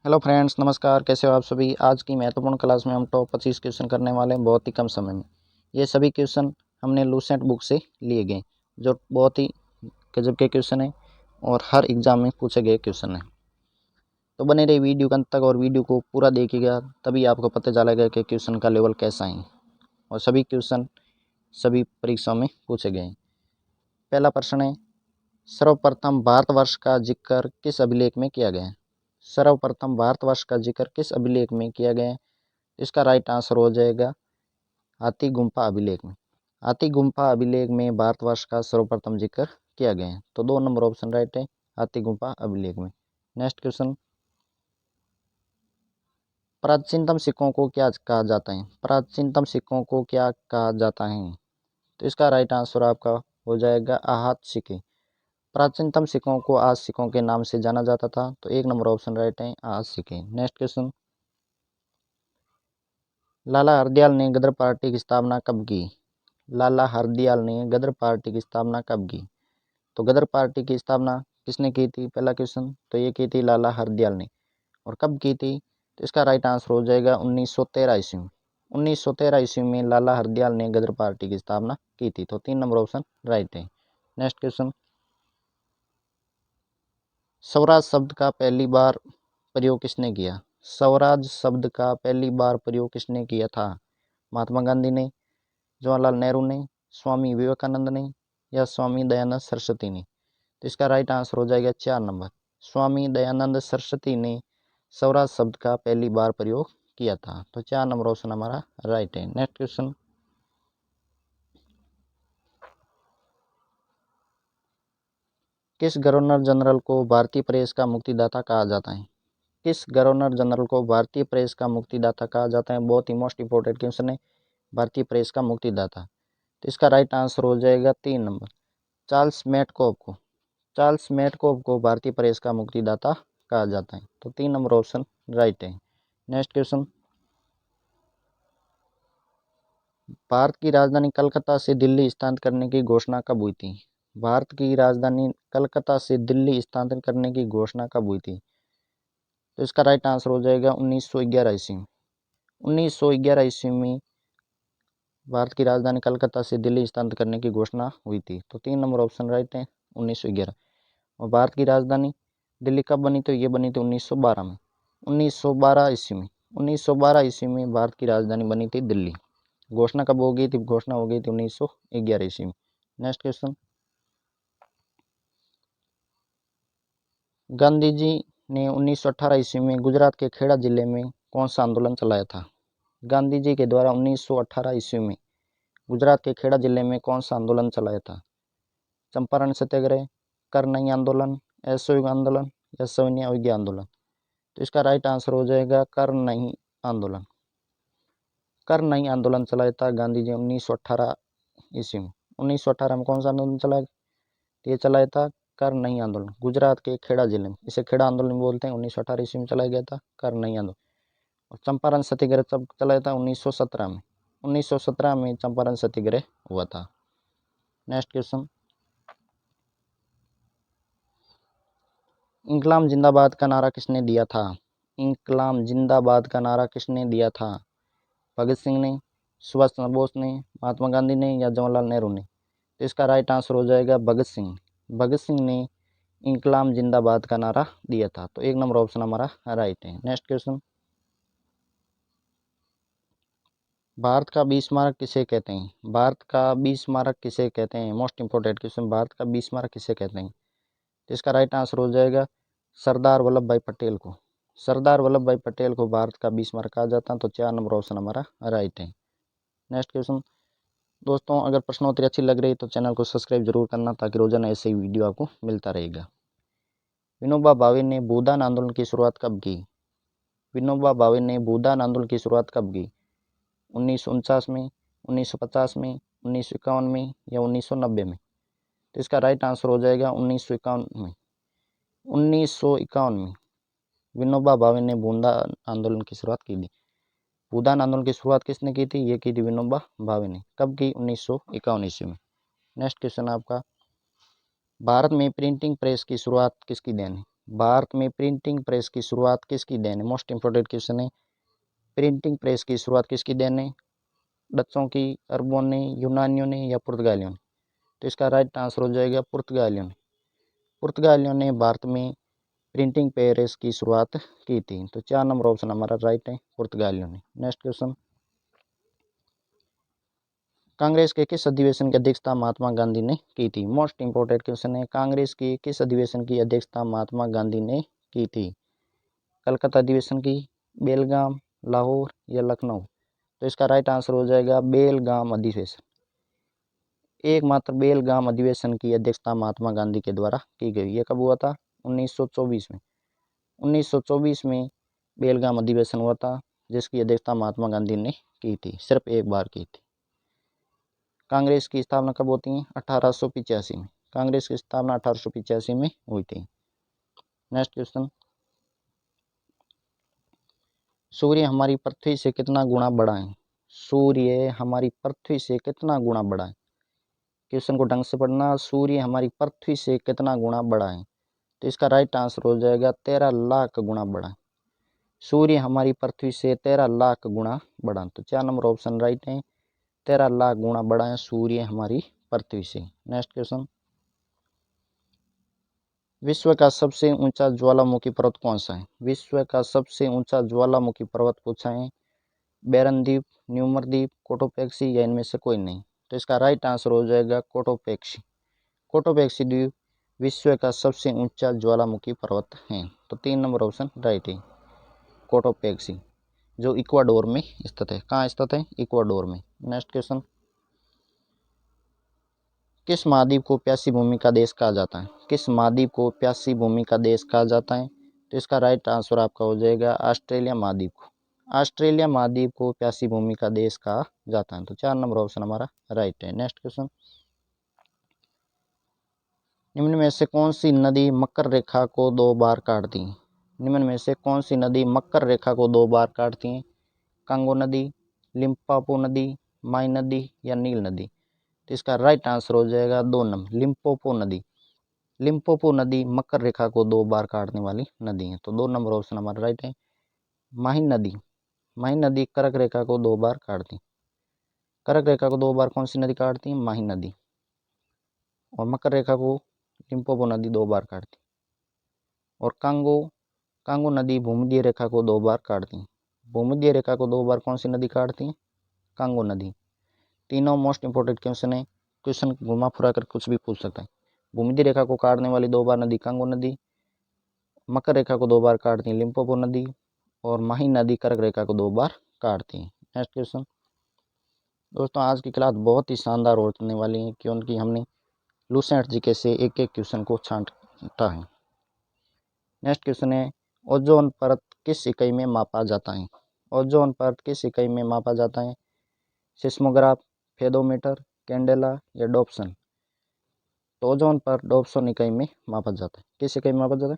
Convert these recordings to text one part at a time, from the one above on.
Hello friends, नमस्कार। कैसे हो आप सभी। आज की महत्वपूर्ण क्लास में हम टॉप 25 क्वेश्चन करने वाले हैं बहुत ही कम समय में। ये सभी क्वेश्चन हमने लूसेंट बुक से लिए गए, जो बहुत ही गजब के क्वेश्चन हैं और हर एग्जाम में पूछे गए क्वेश्चन हैं। तो बने रहिए वीडियो के अंत तक और वीडियो को पूरा देखिएगा, तभी आपको पता चलेगा कि क्वेश्चन का लेवल कैसा है। और सभी क्वेश्चन सभी परीक्षाओं में पूछे गए हैं। पहला प्रश्न है, सर्वप्रथम भारतवर्ष का जिक्र किस अभिलेख में किया गया है। सर्वप्रथम भारतवर्ष का जिक्र किस अभिलेख में किया गया है। इसका राइट आंसर हो जाएगा हाथी गुम्फा अभिलेख में। हाथी गुम्फा अभिलेख में भारतवर्ष का सर्वप्रथम जिक्र किया गया है, तो 2 नंबर ऑप्शन राइट है, हाथी गुम्फा अभिलेख में। नेक्स्ट क्वेश्चन, प्राचीनतम सिक्कों को क्या कहा जाता है। प्राचीनतम सिक्कों को क्या कहा जाता है, तो इसका राइट आंसर आपका हो जाएगा आहत सिक्के। प्राचीनतम सिक्कों को आज सिक्कों के नाम से जाना जाता था, तो 1 नंबर ऑप्शन राइट है, आज सिक्के। नेक्स्ट क्वेश्चन, लाला हरदयाल ने गदर पार्टी की स्थापना कब की। लाला हरदयाल ने गदर पार्टी की स्थापना कब की, तो गदर पार्टी की स्थापना किसने की थी। पहला क्वेश्चन, तो ये की थी लाला हरदयाल ने, और कब की थी, तो इसका राइट आंसर हो जाएगा 1913 ईस्वी में। 1913 ईस्वी में लाला हरदयाल ने गदर पार्टी की स्थापना की थी, तो 3 नंबर ऑप्शन राइट है। नेक्स्ट क्वेश्चन, स्वराज शब्द का पहली बार प्रयोग किसने किया। स्वराज शब्द का पहली बार प्रयोग किसने किया था। महात्मा गांधी ने, जवाहरलाल नेहरू ने, स्वामी विवेकानंद ने, या स्वामी दयानंद सरस्वती ने। तो इसका राइट आंसर हो जाएगा 4 नंबर, स्वामी दयानंद सरस्वती ने स्वराज शब्द का पहली बार प्रयोग किया था, तो 4 नंबर ऑप्शन हमारा राइट है। नेक्स्ट क्वेश्चन, किस गवर्नर जनरल को भारतीय प्रेस का मुक्तिदाता कहा जाता है। किस गवर्नर जनरल को भारतीय प्रेस का मुक्तिदाता कहा जाता है। बहुत ही मोस्ट इंपोर्टेंट क्वेश्चन है, भारतीय प्रेस का मुक्तिदाता। तो इसका राइट आंसर हो जाएगा 3 नंबर, चार्ल्स मेटकॉफ को। चार्ल्स मेटकॉफ को भारतीय प्रेस का मुक्तिदाता कहा जाता है, तो 3 नंबर ऑप्शन राइट है। नेक्स्ट क्वेश्चन, भारत की राजधानी कलकत्ता से दिल्ली स्थानांतरित करने की घोषणा कब हुई थी। भारत की राजधानी कलकत्ता से दिल्ली स्थानांतरित करने की घोषणा कब हुई थी, तो इसका राइट आंसर हो जाएगा 1911 ईस्वी में। 1911 ईस्वी में भारत की राजधानी कलकत्ता से दिल्ली स्थानांतरित करने की घोषणा हुई थी, तो 3 नंबर ऑप्शन राइट है, 1911। और भारत की राजधानी दिल्ली कब बनी, तो ये बनी थी 1912 में। 1912 ईस्वी में 1912 ईस्वी में भारत की राजधानी बनी थी दिल्ली। घोषणा कब हो गई थी, घोषणा हो गई थी 1911 ईस्वी में। नेक्स्ट क्वेश्चन, गांधी जी ने 1918 ईस्वी में गुजरात के खेड़ा जिले में कौन सा आंदोलन चलाया था। गांधी जी के द्वारा 1918 ईस्वी में गुजरात के खेड़ा जिले में कौन सा आंदोलन चलाया था। चंपारण सत्याग्रह, करनई आंदोलन, असहयोग आंदोलन, या सविनय अवज्ञा आंदोलन। तो इसका राइट आंसर हो जाएगा करनई आंदोलन। करनई आंदोलन चलाया था गांधी जी 1918 ईस्वी में। 1918 में कौन सा आंदोलन चलाया, ये चलाया था करनई आंदोलन, गुजरात के खेड़ा जिले में। इसे खेड़ा आंदोलन बोलते हैं। 1918 ईस्वी में चलाया गया था करनई आंदोलन। और चंपारण सत्याग्रह कब चलाया था, 1917 में। 1917 में चंपारण सत्याग्रह हुआ था। नेक्स्ट क्वेश्चन, इंकलाब जिंदाबाद का नारा किसने दिया था। इंकलाब जिंदाबाद का नारा किसने दिया था। भगत सिंह ने, सुभाष चंद्र बोस ने, महात्मा गांधी ने, या जवाहरलाल नेहरू ने। तो इसका राइट आंसर हो जाएगा भगत सिंह। भगत सिंह ने इंकलाब जिंदाबाद का नारा दिया था, तो 1 नंबर ऑप्शन हमारा राइट है। नेक्स्ट क्वेश्चन, भारत का 20 स्मारक किसे कहते हैं। भारत का 20 स्मारक किसे कहते हैं। मोस्ट इंपोर्टेंट क्वेश्चन, भारत का 20 स्मारक किसे कहते हैं। तो इसका राइट आंसर हो जाएगा सरदार वल्लभ भाई पटेल को। सरदार वल्लभ भाई पटेल को भारत का 20 स्मारक कहा जाता है, तो 4 नंबर ऑप्शन हमारा राइट है। नेक्स्ट क्वेश्चन, दोस्तों अगर प्रश्नोत्तरी अच्छी लग रही तो चैनल को सब्सक्राइब जरूर करना, ताकि रोजाना ऐसे ही वीडियो आपको मिलता रहेगा। विनोबा भावे ने भूदान आंदोलन की शुरुआत कब की। विनोबा भावे ने भूदान आंदोलन की शुरुआत कब की, 1949 में, 1950 में, 1951 में, या 1990 में। तो इसका राइट आंसर हो जाएगा 1951 में। 1951 में विनोबा भावे ने भूदान आंदोलन की शुरुआत की थी। भूदान आंदोलन की शुरुआत किसने की थी, ये की थी विनोबा भावे ने। कब की, 1951 ईस्वी में। नेक्स्ट क्वेश्चन आपका, भारत में प्रिंटिंग प्रेस की शुरुआत किसकी देन है। भारत में प्रिंटिंग प्रेस की शुरुआत किसकी देन है? मोस्ट इंपोर्टेंट क्वेश्चन है। प्रिंटिंग प्रेस की शुरुआत किसकी देन है? डच्चों की, अरबों ने, यूनानियों ने या पुर्तगालियों ने? तो इसका राइट आंसर हो जाएगा पुर्तगालियों ने। पुर्तगालियों ने भारत में प्रिंटिंग प्रेस की शुरुआत की थी। तो 4 नंबर ऑप्शन हमारा राइट है, पुर्तगालियों ने। नेक्स्ट क्वेश्चन, कांग्रेस के किस अधिवेशन की अध्यक्षता महात्मा गांधी ने की थी? मोस्ट इंपोर्टेंट क्वेश्चन है। कांग्रेस के किस अधिवेशन की अध्यक्षता महात्मा गांधी ने की थी? कलकत्ता अधिवेशन की, बेलगाम, लाहौर या लखनऊ? तो इसका राइट आंसर हो जाएगा बेलगाम अधिवेशन। एकमात्र बेलगाम अधिवेशन की अध्यक्षता महात्मा गांधी के द्वारा की गई। ये कब हुआ था? 1924 में। 1924 में बेलगाम अधिवेशन हुआ था, जिसकी अध्यक्षता महात्मा गांधी ने की थी। सिर्फ एक बार की थी। कांग्रेस की स्थापना कब होती है? 1885 में। कांग्रेस की स्थापना 1885 में हुई थी। नेक्स्ट क्वेश्चन, सूर्य हमारी पृथ्वी से कितना गुना बड़ा है? सूर्य हमारी पृथ्वी से कितना गुना बड़ा है? क्वेश्चन को ढंग से पढ़ना। सूर्य हमारी पृथ्वी से कितना गुना बड़ा है? तो इसका राइट आंसर हो जाएगा 13 लाख गुना बड़ा है। सूर्य हमारी पृथ्वी से 13 लाख गुना बड़ा। तो 4 नंबर ऑप्शन राइट है, 13 लाख गुना बड़ा है सूर्य हमारी पृथ्वी से। नेक्स्ट क्वेश्चन, विश्व का सबसे ऊंचा ज्वालामुखी पर्वत कौन सा है? विश्व का सबसे ऊंचा ज्वालामुखी पर्वत पूछा है। बैरन द्वीप, न्यूमर द्वीप, कोटोपेक्सी या इनमें से कोई नहीं? तो इसका राइट आंसर हो जाएगा कोटोपेक्सी। कोटोपेक्सी द्वीप विश्व का सबसे ऊंचा ज्वालामुखी पर्वत है। तो 3 नंबर ऑप्शन राइट है, कोटोपेक्सी, जो इक्वाडोर में स्थित है। कहाँ स्थित है? इक्वाडोर में। नेक्स्ट क्वेश्चन, किस महाद्वीप को प्यासी भूमि का देश कहा जाता है? किस महाद्वीप को प्यासी भूमि का देश कहा जाता है? तो इसका राइट आंसर आपका हो जाएगा ऑस्ट्रेलिया महाद्वीप को। ऑस्ट्रेलिया महाद्वीप को प्यासी भूमि का देश कहा जाता है। तो 4 नंबर ऑप्शन हमारा राइट है। नेक्स्ट क्वेश्चन, निम्न में से कौन सी नदी मकर रेखा को 2 बार काटती है? निम्न में से कौन सी नदी मकर रेखा को 2 बार काटती है? कांगो नदी, लिम्पोपो नदी, माई नदी या नील नदी? तो इसका राइट आंसर हो जाएगा 2 नंबर, लिम्पोपो नदी। लिम्पोपो नदी मकर रेखा को 2 बार काटने वाली नदी है। तो 2 नंबर ऑप्शन हमारा राइट है। माहिन नदी, माहिन नदी कर्क रेखा को 2 बार काटती। कर्क रेखा को 2 बार कौन सी नदी काटती है? माहिन नदी। और मकर रेखा को लिम्पोपो नदी 2 बार काटती। और कांगो नदी भूमध्य रेखा को 2 बार काटती। भूमध्य रेखा को 2 बार कौन सी नदी काटती है? कांगो नदी। तीनों मोस्ट इंपोर्टेंट क्वेश्चन है। क्वेश्चन घुमा फिरा कर कुछ भी पूछ सकता है। भूमध्य रेखा को काटने वाली 2 बार नदी कांगो नदी, मकर रेखा को 2 बार काटती है लिम्पोपो नदी, और माहिन नदी कर्क रेखा को 2 बार काटती है। नेक्स्ट क्वेश्चन, दोस्तों आज की क्लास बहुत ही शानदार होने वाली है, क्योंकि हमने लूसेंट जीके से एक एक क्वेश्चन को छांटा है। नेक्स्ट क्वेश्चन है, ओजोन परत किस इकाई में मापा जाता है? ओजोन परत किस इकाई में मापा जाता है? सिस्मोग्राफ, फेदोमीटर, कैंडेला या डॉप्सन? तो ओजोन परत डॉप्सन इकाई में मापा जाता है। किस इकाई में मापा जाता है?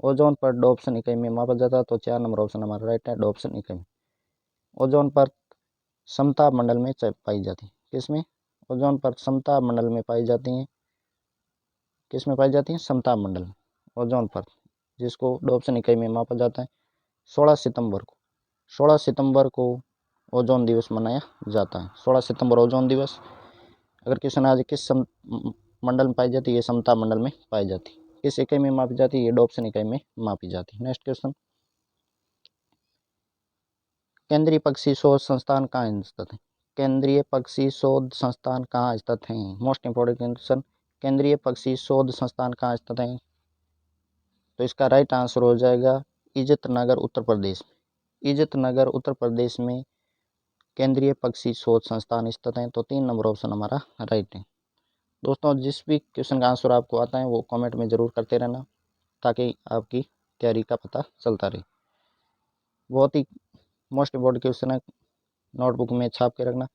ओजोन परत डॉप्सन इकाई में मापा जाता है। तो 4 नंबर ऑप्शन हमारा राइट है, डॉप्सन इकाई में। ओजोन परत समताप मंडल में पाई जाती है। किसमें? ओजोन परत समताप मंडल में पाई जाती है। किस में पाई जाती है? समताप मंडल में ओजोन परत, जिसको डॉप्सन इकाई में मापा जाता है। 16 सितंबर को ओजोन दिवस मनाया जाता है। 16 सितंबर ओजोन दिवस। अगर क्वेश्चन आज किस मंडल में पाई जाती है? ये समताप मंडल में पाई जाती है। किस इकाई में मापी जाती है? ये डॉप्सन इकाई में मापी जाती है। नेक्स्ट क्वेश्चन, केंद्रीय पक्षी शोध संस्थान कहाँ स्थित है? केंद्रीय पक्षी शोध संस्थान कहाँ स्थित है? मोस्ट इंपोर्टेंट क्वेश्चन, केंद्रीय पक्षी शोध संस्थान कहाँ स्थित है? तो इसका राइट आंसर हो जाएगा इज्जत नगर उत्तर प्रदेश में। इज्जत नगर उत्तर प्रदेश में केंद्रीय पक्षी शोध संस्थान स्थित है। तो 3 नंबर ऑप्शन हमारा राइट है। दोस्तों जिस भी क्वेश्चन का आंसर आपको आता है वो कमेंट में ज़रूर करते रहना, ताकि आपकी तैयारी का पता चलता रहे। बहुत ही मोस्ट इम्पोर्टेंट क्वेश्चन है, नोटबुक में छाप के रखना।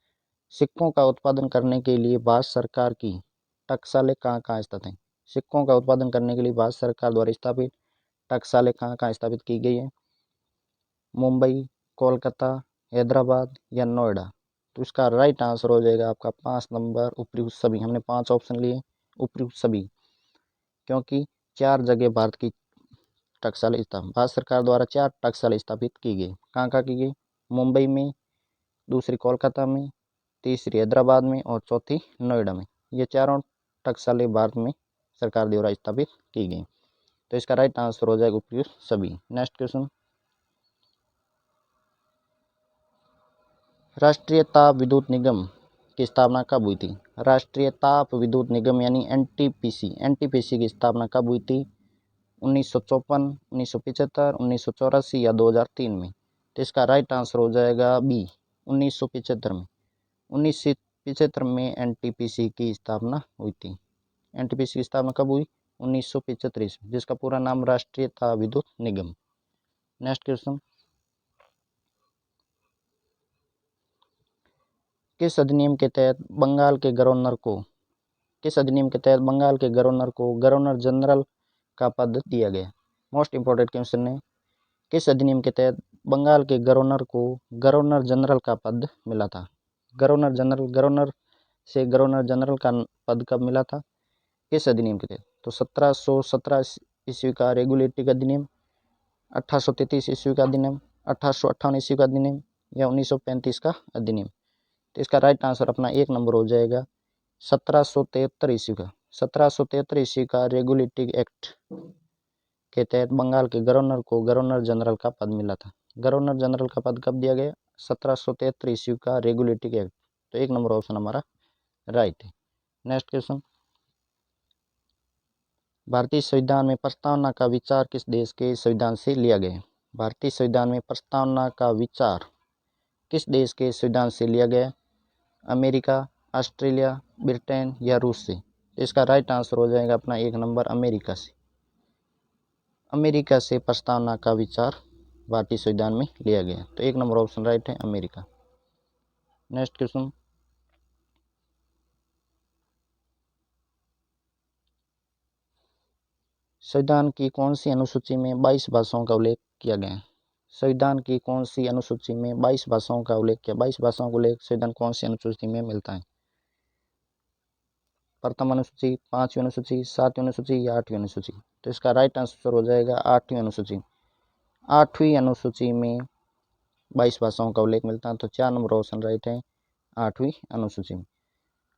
सिक्कों का उत्पादन करने के लिए भारत सरकार की टकसालें कहाँ कहाँ स्थित हैं? सिक्कों का उत्पादन करने के लिए भारत सरकार द्वारा स्थापित टकसालें कहाँ कहाँ स्थापित की गई है? मुंबई, कोलकाता, हैदराबाद या नोएडा? तो इसका राइट आंसर हो जाएगा आपका 5 नंबर उपयुक्त सभी। हमने 5 ऑप्शन लिए, उपयुक्त सभी, क्योंकि 4 जगह भारत की टकसालें स्थापित, भारत सरकार द्वारा 4 टकसालें स्थापित की गई। कहाँ कहाँ की गई? मुंबई में, दूसरी कोलकाता में, तीसरी हैदराबाद में और चौथी नोएडा में। ये चारों टकसालें भारत में सरकार द्वारा स्थापित की गई। तो इसका राइट आंसर हो जाएगा उपयुक्त सभी। नेक्स्ट क्वेश्चन, राष्ट्रीय ताप विद्युत निगम की स्थापना कब हुई थी? राष्ट्रीय ताप विद्युत निगम यानी एनटीपीसी की स्थापना कब हुई थी? 1954, 1975, 1984 या 2003 में। तो इसका राइट आंसर हो जाएगा बी, 1975 में। 1975 में एनटीपीसी की स्थापना हुई थी। एनटीपीसी की स्थापना कब हुई? 1975 में, जिसका पूरा नाम राष्ट्रीय ताप विद्युत निगम। नेक्स्ट क्वेश्चन, किस अधिनियम के तहत बंगाल के गवर्नर को गवर्नर जनरल का पद दिया गया? मोस्ट इंपॉर्टेंट क्वेश्चन है। किस अधिनियम के तहत बंगाल के गवर्नर को गवर्नर जनरल का पद मिला था? गवर्नर से गवर्नर जनरल का पद कब मिला था? किस अधिनियम के तहत? तो 1717 ईस्वी का रेगुलेटिंग अधिनियम, 1833 ईस्वी का अधिनियम, 1858 ईस्वी का अधिनियम या 1935 का अधिनियम। तो इसका राइट आंसर अपना 1 नंबर हो जाएगा 1773 ईस्वी का। 1773 ईस्वी का रेगुलेटिंग एक्ट के तहत बंगाल के गवर्नर को गवर्नर जनरल का पद मिला था। गवर्नर जनरल का पद कब दिया गया? 1773 ईस्वी का रेगुलेटिंग एक्ट। तो 1 नंबर ऑप्शन हमारा राइट है। नेक्स्ट क्वेश्चन, भारतीय संविधान में प्रस्तावना का विचार किस देश के संविधान से लिया गया? भारतीय संविधान में प्रस्तावना का विचार किस देश के संविधान से लिया गया? अमेरिका, ऑस्ट्रेलिया, ब्रिटेन या रूस से। इसका राइट आंसर हो जाएगा अपना 1 नंबर अमेरिका से। अमेरिका से प्रस्तावना का विचार भारतीय संविधान में लिया गया। तो 1 नंबर ऑप्शन राइट है अमेरिका। नेक्स्ट क्वेश्चन, संविधान की कौन सी अनुसूची में 22 भाषाओं का उल्लेख किया गया है? संविधान की कौन सी अनुसूची में 22 भाषाओं का उल्लेख किया? 22 भाषाओं का उल्लेख संविधान कौन सी अनुसूची में मिलता है? प्रथम अनुसूची, 5वीं अनुसूची, 7वीं अनुसूची या 8वीं अनुसूची। तो इसका राइट आंसर हो जाएगा 8वीं अनुसूची। 8वीं अनुसूची में 22 भाषाओं का उल्लेख मिलता है। तो 4 नंबर ऑप्शन राइट है 8वीं अनुसूची में।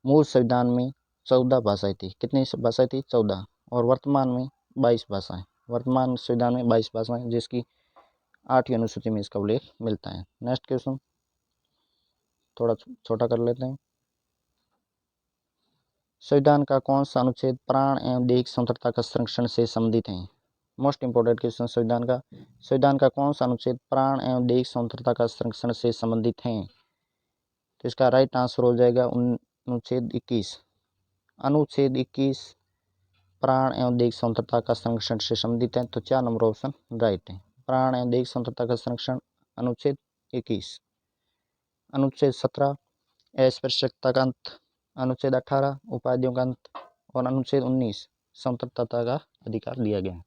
मूल संविधान में 14 भाषाएं थी। कितनी भाषाएं थी? 14। और वर्तमान में 22 भाषाएं। वर्तमान संविधान में 22 भाषाएं, जिसकी 8वीं अनुसूची में इसका उल्लेख मिलता है। नेक्स्ट क्वेश्चन थोड़ा छोटा कर लेते हैं। संविधान का कौन सा अनुच्छेद प्राण एवं दैहिक स्वतंत्रता का संरक्षण से संबंधित है? मोस्ट इंपोर्टेंट क्वेश्चन, संविधान का कौन सा अनुच्छेद प्राण एवं दैहिक स्वतंत्रता का संरक्षण से संबंधित है? तो इसका राइट आंसर हो जाएगा अनुच्छेद 21। अनुच्छेद 21 प्राण एवं दैहिक स्वतंत्रता का संरक्षण से संबंधित है। तो 4 नंबर ऑप्शन राइट है। प्राण एवं दैहिक स्वतंत्रता का संरक्षण अनुच्छेद 21। अनुच्छेद 17 अस्पृश्यता का अंत, अनुच्छेद 18 उपाधियों का अंत और अनुच्छेद 19 स्वतंत्रता का अधिकार दिया गया है।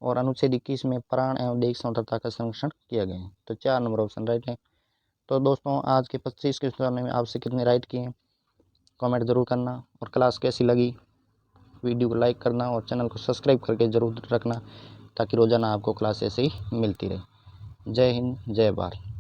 और अनुच्छेद 21 में प्राण एवं दैहिक स्वतंत्रता का संरक्षण किया गया है। तो 4 नंबर ऑप्शन राइट है। तो दोस्तों, आज के 25 क्वेश्चन में आपसे कितने राइट किए कमेंट जरूर करना। और क्लास कैसी लगी वीडियो को लाइक करना और चैनल को सब्सक्राइब करके जरूर रखना, ताकि रोजाना आपको क्लास ऐसे ही मिलती रहे। जय हिंद, जय भारत।